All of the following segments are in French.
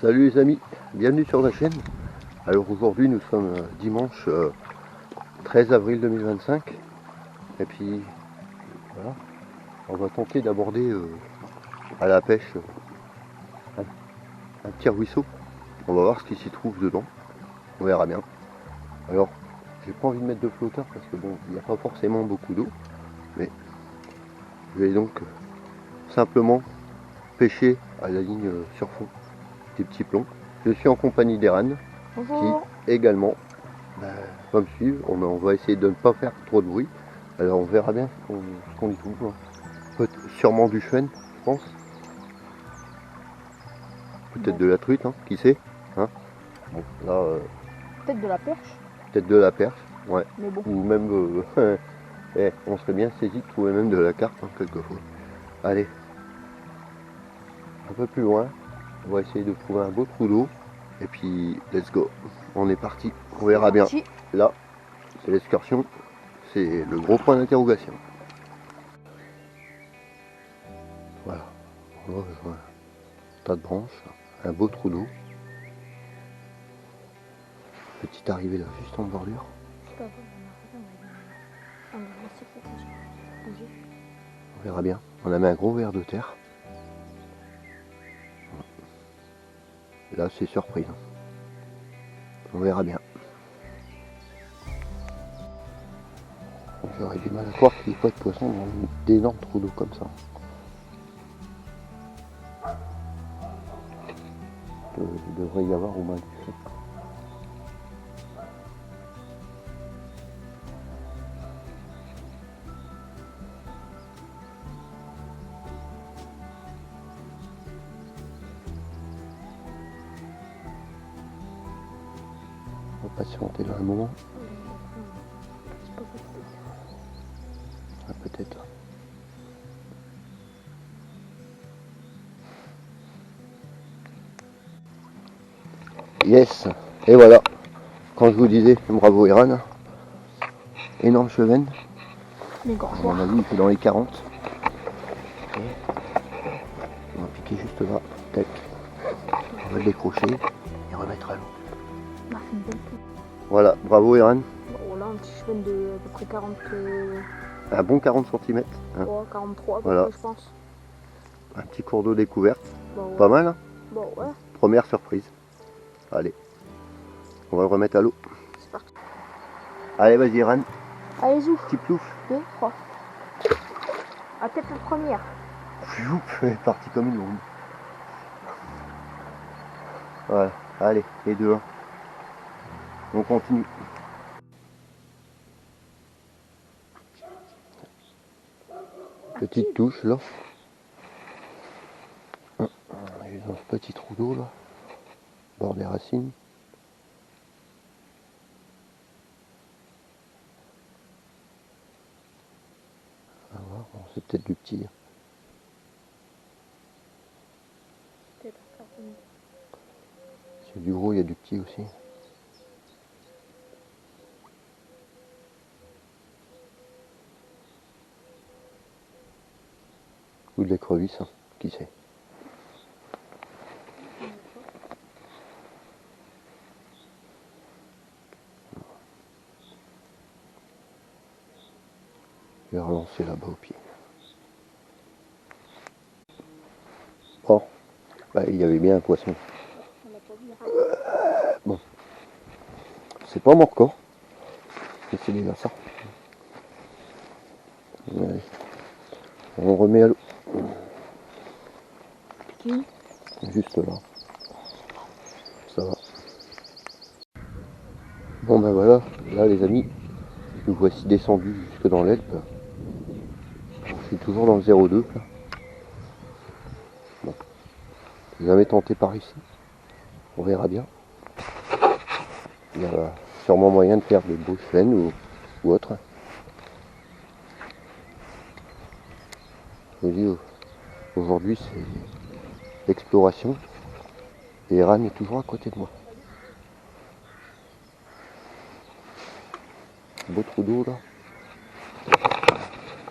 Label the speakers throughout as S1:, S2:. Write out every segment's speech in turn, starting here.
S1: Salut les amis, bienvenue sur la chaîne. Alors aujourd'hui nous sommes dimanche 13 avril 2025 et puis voilà, on va tenter d'aborder à la pêche un petit ruisseau. On va voir ce qui s'y trouve dedans, on verra bien. Alors j'ai pas envie de mettre de flotteur parce que bon, il n'y a pas forcément beaucoup d'eau, mais je vais donc simplement pêcher à la ligne sur fond des petits plombs. Je suis en compagnie d'Eran qui également va me suivre. On va essayer de ne pas faire trop de bruit. Alors on verra bien ce qu'on y trouve. Sûrement du chêne, je pense. Peut-être de la truite, hein, qui sait, hein. Bon, là,
S2: peut-être de la perche.
S1: Peut-être de la perche, ouais.
S2: Mais bon.
S1: Ou même, on serait bien saisi de trouver même de la carpe, hein, quelquefois. Allez, un peu plus loin, on va essayer de trouver un beau trou d'eau. Et puis, let's go. On est parti, on verra bien. Là, c'est l'excursion, c'est le gros point d'interrogation. Voilà, on voit un tas de branches, un beau trou d'eau. Petite arrivée là, juste en bordure. On verra bien. On a mis un gros ver de terre. Là, c'est surprise. On verra bien. J'aurais du mal à croire qu'il n'y ait pas de poisson dans d'énormes trous d'eau comme ça. Il devrait y avoir au moins du fond. On va patienter là un moment. Ah, peut-être. Yes. Et voilà. Quand je vous disais, bravo Eran. Énorme chevenne. À mon avis, il fait dans les 40. Et on va piquer juste là. Tac. On va le décrocher et remettre à l'eau. Voilà, bravo Eran.
S2: Bon, là, un petit chevenne de à peu près 40.
S1: Un bon 40 cm. Hein.
S2: Ouais, 43
S1: voilà.
S2: près, je pense.
S1: Un petit cours d'eau découverte.
S2: Bon, ouais.
S1: Pas mal, hein.
S2: Bon, ouais.
S1: Première surprise. Allez, on va le remettre à l'eau.
S2: C'est parti.
S1: Allez, vas-y Eran.
S2: Allez, zou.
S1: Petit plouf.
S2: 2, 3. Ah, peut-être la première.
S1: Floup, elle est partie comme une bombe. Voilà, allez, les deux. On continue. Petite touche là. Dans ce petit trou d'eau là. Bord des racines. On va voir, bon, c'est peut-être du petit. C'est du gros, il y a du petit aussi. Ou de l'écrevisse, hein, qui sait. Je vais relancer là-bas au pied. Oh, bah, il y avait bien un poisson. Bon, c'est pas mon record, mais c'est déjà ça. Allez. On remet à l'eau. Juste là. Ça va. Bon ben voilà, là les amis, nous voici descendus jusque dans l'Elpe. Je suis toujours dans le 02 là. Bon. Jamais tenté par ici. On verra bien. Il y a sûrement moyen de faire des beaux chênes ou autre. Je vous dis, aujourd'hui c'est l'exploration. Et Eran est toujours à côté de moi. Beau trou d'eau là.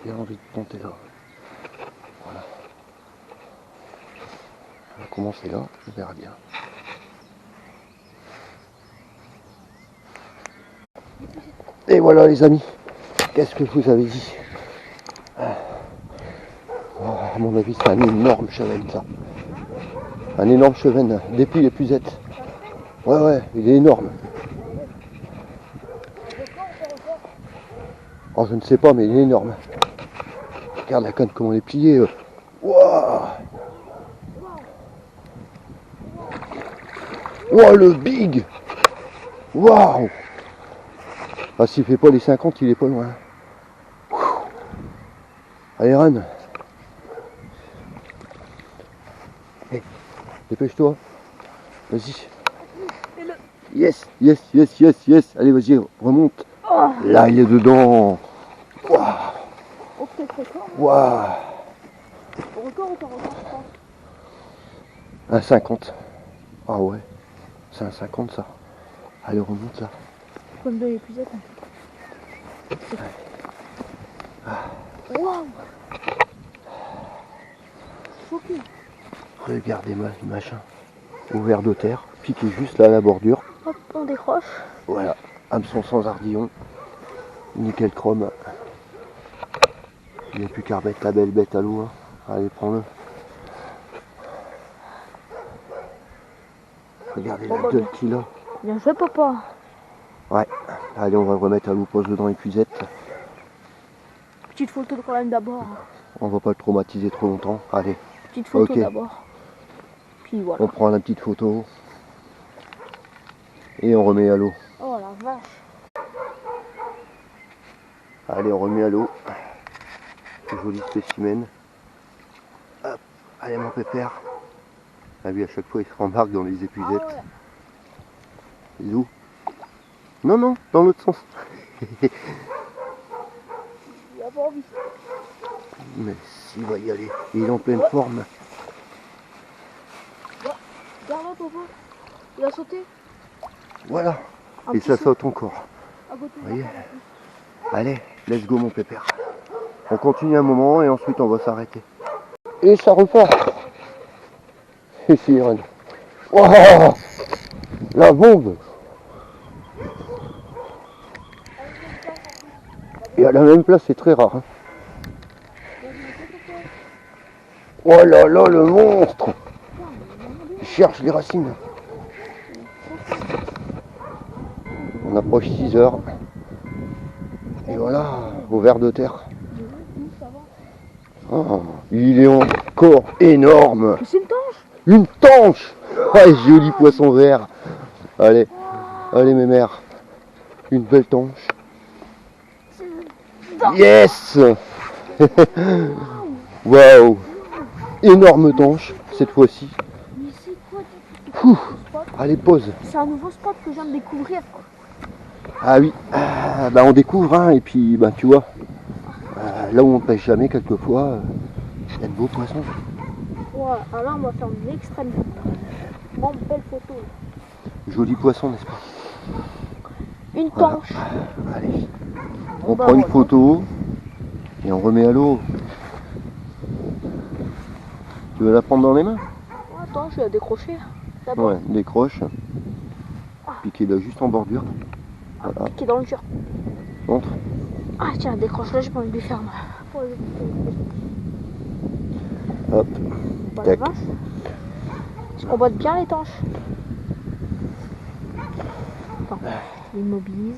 S1: J'ai envie de tenter là. Voilà. On va commencer là, on verra bien. Et voilà les amis, qu'est-ce que je vous avais dit? À mon avis c'est un énorme chevenne ça. Un énorme chevenne, depuis les puzettes. Ouais ouais, il est énorme. Oh je ne sais pas mais il est énorme. Regarde la canne comment elle est pliée. Waouh. Wow le big. Waouh. Ah s'il fait pas les 50 il est pas loin. Allez run. Hey, dépêche-toi. Vas-y. Yes, yes, yes, yes, yes. Allez vas-y, remonte.
S2: Oh.
S1: Là il est dedans. Waouh.
S2: Oh, peut-être record.
S1: Waouh.
S2: Record ou pas record, je pense.
S1: Un 50. Ah ouais. C'est un 50 ça. Allez remonte là.
S2: Comme de l'épuisette. Waouh. Choqué.
S1: Regardez-moi le machin. Ouvert de terre. Piqué juste là à la bordure.
S2: Hop, on décroche.
S1: Voilà. Hameçon sans ardillon. Nickel chrome. Il n'y a plus qu'à remettre la belle bête à l'eau. Hein. Allez, prends-le. Regardez la gueule qu'il a.
S2: Bien joué, papa.
S1: Ouais. Allez, on va le remettre à l'eau, pose dedans l'épuisette.
S2: Petite photo quand même d'abord.
S1: On va pas le traumatiser trop longtemps. Allez.
S2: Petite photo
S1: Ok.
S2: d'abord. Puis voilà.
S1: On prend la petite photo. Et on remet à l'eau.
S2: Oh la vache.
S1: Allez, on remet à l'eau. Joli spécimen. Hop. Allez, mon pépère. Ah oui, à chaque fois, il se rembarque dans les épuisettes.
S2: Ah ouais.
S1: Bisous. Non, non, dans l'autre sens.
S2: Il a pas envie.
S1: Mais s'il va y aller. Il est en pleine forme.
S2: Regarde-le, papa. Il a sauté.
S1: Voilà.
S2: Un
S1: Et
S2: petit
S1: ça
S2: saut.
S1: saute encore.
S2: À côté.
S1: Vous voyez. Allez, let's go mon pépère. On continue un moment et ensuite on va s'arrêter. Et ça repart. Et c'est Irène. Wow, la bombe. Et à la même place, c'est très rare. Hein. Oh là là, le monstre. Il cherche les racines. On approche 6 heures. Et voilà, au ver de terre. Oh, il est encore énorme.
S2: C'est une tanche.
S1: Une tanche. Ah, joli poisson vert. Allez, allez mes mères. Une belle tanche. Yes. Waouh. Énorme tanche, cette fois-ci.
S2: Mais c'est quoi spot?
S1: Allez, pause.
S2: C'est un nouveau spot que je viens de découvrir.
S1: Ah oui, bah on découvre, hein, et puis bah tu vois, là où on pêche jamais, quelquefois, il y a de beaux poissons.
S2: Ouais, alors on va faire une extrême bon, belle photo.
S1: Joli poisson, n'est-ce pas?
S2: Une
S1: Voilà.
S2: tanche.
S1: Allez,
S2: Bon,
S1: on
S2: bah,
S1: prend une
S2: voilà.
S1: photo et on remet à l'eau. Tu veux la prendre dans les mains?
S2: Attends, je vais la décrocher. D'abord,
S1: Ouais, décroche. Piquez là juste en bordure. Voilà,
S2: qui est dans le dur.
S1: montre.
S2: Ah tiens, décroche-la, j'ai pas envie de lui faire mal.
S1: Hop,
S2: Bah, la
S1: tac.
S2: vache. Est-ce qu'on boite bien les tanches? Attends, je l'immobilise.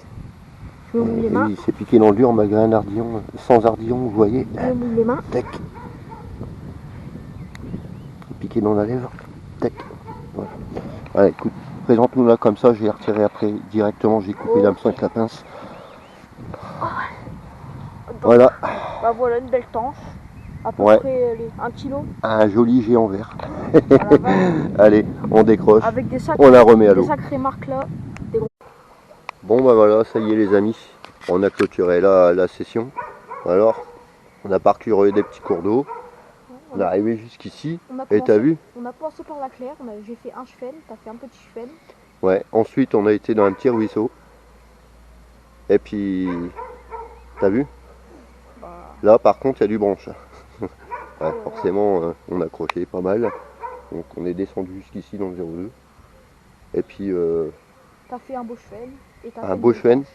S2: Je me mouille les mains.
S1: Il s'est piqué dans le dur malgré un ardillon, sans ardillon, vous voyez.
S2: Je me mouille les mains.
S1: Tac. Piqué dans la lèvre. Tac. Voilà. Allez, écoute, présente-nous là comme ça, je vais retirer après directement, j'ai coupé l'hameçon avec la pince.
S2: Donc,
S1: Voilà,
S2: bah voilà une belle tanche. À peu
S1: Ouais.
S2: près 1 kilo.
S1: un joli géant vert.
S2: À la vache.
S1: Allez, on décroche,
S2: Avec des
S1: on la remet à
S2: des
S1: l'eau.
S2: sacrées marques là.
S1: Bon bah voilà, ça y est les amis, on a clôturé la session. Alors, on a parcouru des petits cours d'eau, on est arrivé jusqu'ici,
S2: On a
S1: et t'as vu?
S2: On a passé par la claire, j'ai fait un chevenne, t'as fait un petit chevenne.
S1: Ouais, ensuite on a été dans un petit ruisseau. Et puis, t'as vu? Là par contre il y a du branche. Ouais, forcément on a accroché pas mal. Donc on est descendu jusqu'ici dans le 02. Et puis
S2: T'as fait un beau chevenne. Et t'as
S1: un
S2: fait
S1: beau
S2: une
S1: chevenne.
S2: tanche.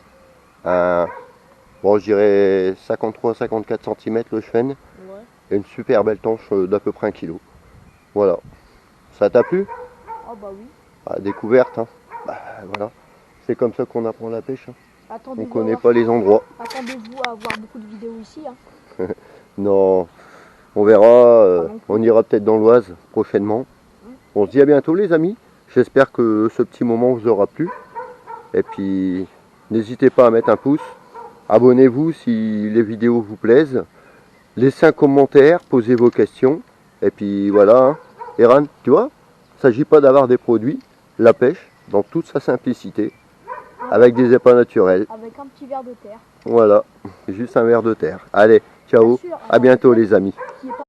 S1: Bon, je dirais 53-54 cm le chêne.
S2: Ouais.
S1: Et une super belle tanche d'à peu près 1 kg. Voilà. Ça t'a plu?
S2: Oh bah oui.
S1: Ah, découverte, hein. Bah, voilà. C'est comme ça qu'on apprend la pêche, hein. On
S2: Attendez-vous
S1: connaît pas les endroits.
S2: Attendez-vous à voir beaucoup de vidéos ici. Hein.
S1: Non, on verra. On ira peut-être dans l'Oise prochainement. On se dit à bientôt les amis. J'espère que ce petit moment vous aura plu. Et puis, n'hésitez pas à mettre un pouce. Abonnez-vous si les vidéos vous plaisent. Laissez un commentaire, posez vos questions. Et puis voilà. Hein. Eran, tu vois, il ne s'agit pas d'avoir des produits. La pêche, dans toute sa simplicité. Avec des épins naturels.
S2: Avec un petit verre de terre.
S1: Voilà, juste un verre de terre. Allez, ciao,
S2: Bien sûr,
S1: à bientôt les amis.
S2: qui est pas